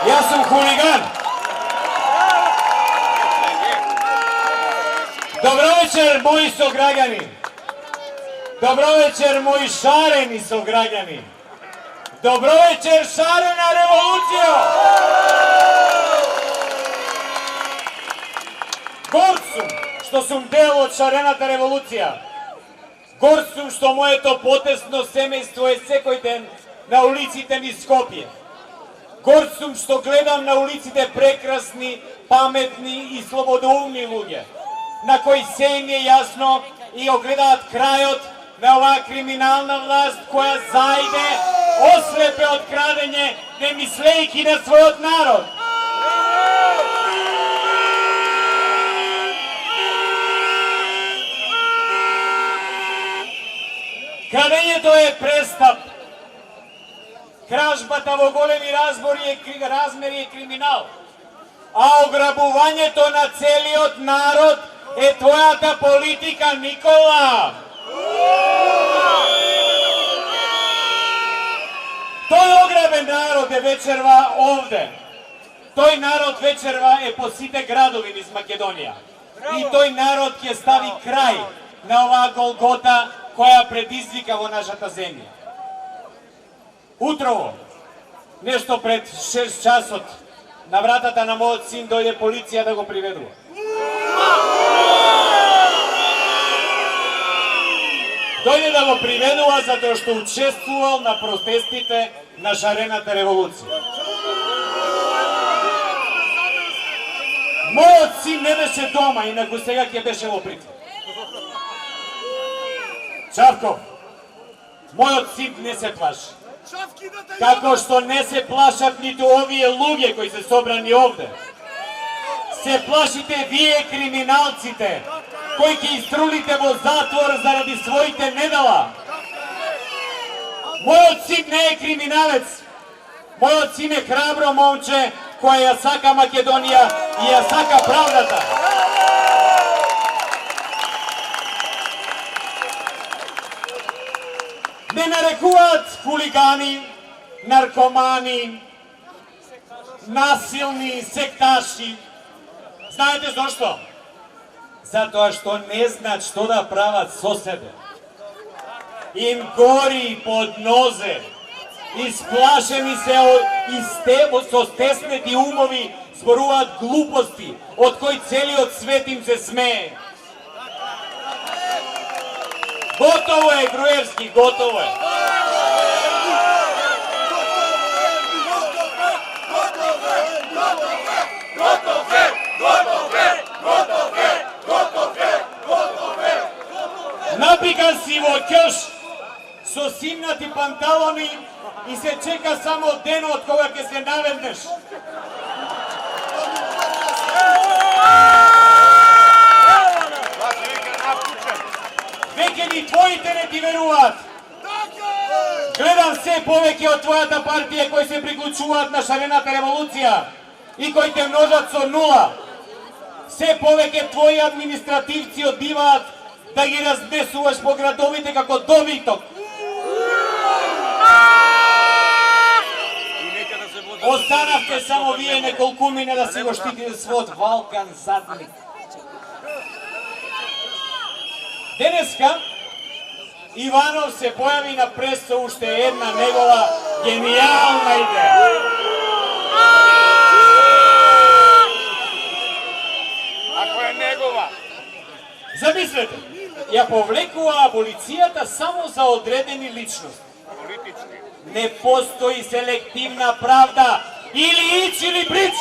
Јас сум хулиган. Добро вечер, мои сограѓани. Добро вечер, мои шарени сограѓани. Добро вечер, шарена револуција. Горд сум што сум дел од шарената револуција. Горд сум што моето потесно семејство е секој ден на улиците низ Скопје. Горд сум што гледам на улиците прекрасни, паметни и слободоумни луѓе, на кои се им е јасно и огледаат крајот на оваа криминална власт која зајде ослепе од крадење, не мислејќи на својот народ. Крадењето е престап. Кражбата во големи размери е криминал. А ограбувањето на целиот народ е твојата политика, Никола. Тој ограбен народ е вечерва овде. Тој народ вечерва е по сите градови низ Македонија. И тој народ ќе стави крај на оваа голгота која предизвика во нашата земја. Утрово, нешто пред 6 часот, на вратата на мојот син дојде полиција да го приведува. Дојде да го приведува затоа што учествувал на протестите на шарената револуција. Мојот син не беше дома, инаку сега ќе беше во притвор. Чавков, мојот син не се плаши. Како што не се плашат ниту овие луѓе кои се собрани овде. Се плашите вие, криминалците, кои ќе иструлите во затвор заради своите недела. Мојот син не е криминалец. Мојот син е храбро момче кој ја сака Македонија и ја сака правдата. Не нарекуваат хулигани, наркомани, насилни, секташи. Знаете зошто? Затоа што не знаат што да прават со себе. Им гори под нозе. Исплашени се со стеснети умови зборуваат глупости, од кои целиот свет им се смее. Готово е, Груевски, готово е. Напикан си во ќош со симнати панталони и се чека само денот кога ќе се наведнеш. Веќе ни твоите не ти веруваат. Гледам се повеќе од твојата партија кои се приклучуваат на шарената револуција и кои те множат со нула. Се повеќе твои административци одбиваат да ги разнесуваш по градовите како добиток. Останавте само вие неколкумина да се го штитите својот Валкан задник. Денеска Иванов се појави на прес со уште една негова генијална идеја. Ако е негова. Замислете, ја повлекува аболицијата само за одредени личности. Политички. Не постои селективна правда. Или ич или брич.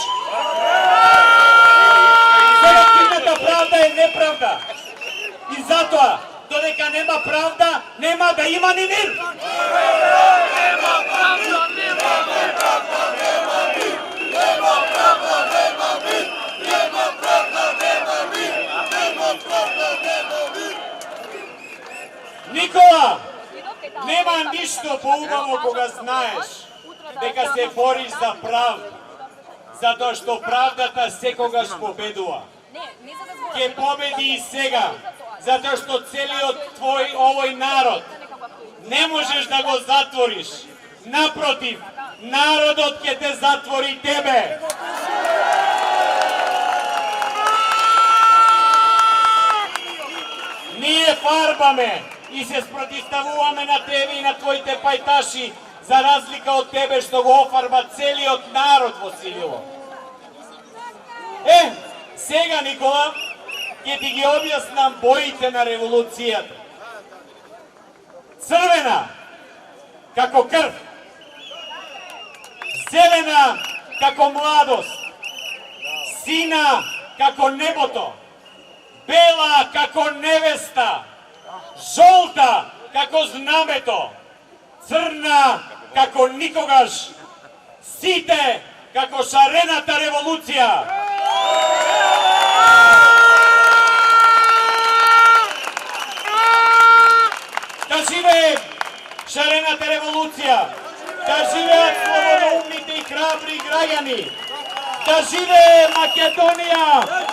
Селективната правда е неправда. И затоа, додека нема правда, нема да има ни мир. Нема правда, нема правда, нема мир. Нема правда, нема мир. Нема правда, нема мир. Нема правда, нема мир. Никола, нема ништо поубаво кога знаеш дека се бориш за правда. Затоа што правдата секогаш победува. Ке победи и сега. Затоа што целиот овој народ не можеш да го затвориш. Напротив, Народот ќе те затвори тебе. Ние фарбаме и се спротивставуваме на тебе и на твоите пајташи, за разлика од тебе што го офарба целиот народ во сивило. Сега, Никола, ќе ти ги објаснам боите на револуцијата. Црвена, како крв. Зелена, како младост. Сина, како небото. Бела, како невеста. Жолта, како знамето. Црна, како никогаш. Сите, како шарената револуција. Да живее шарената револуција! Да живеат слободоумните и храбри граѓани! Да живее Македонија!